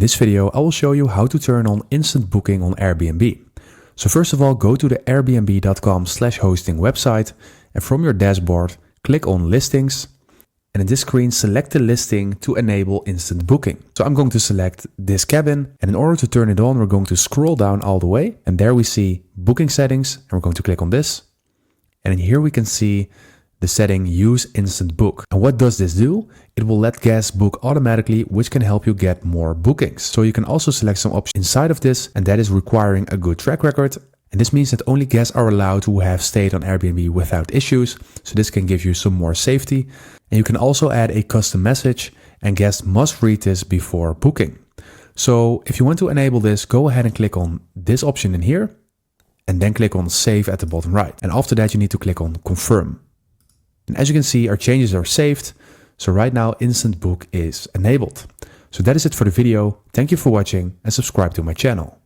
this video, I will show you how to turn on instant booking on Airbnb. So first of all, go to the airbnb.com/hosting website, and from your dashboard, click on listings. And in this screen, select the listing to enable instant booking. So I'm going to select this cabin, and in order to turn it on, we're going to scroll down all the way, and there we see booking settings, and we're going to click on this. And in here we can see the setting use instant book. And what does this do? It will let guests book automatically, which can help you get more bookings. So you can also select some options inside of this, and that is requiring a good track record. And this means that only guests are allowed who have stayed on Airbnb without issues. So this can give you some more safety. And you can also add a custom message, and guests must read this before booking. So if you want to enable this, go ahead and click on this option in here, and then click on save at the bottom right. And after that, you need to click on confirm. And as you can see, our changes are saved. So right now, instant book is enabled. So that is it for the video. Thank you for watching, and subscribe to my channel.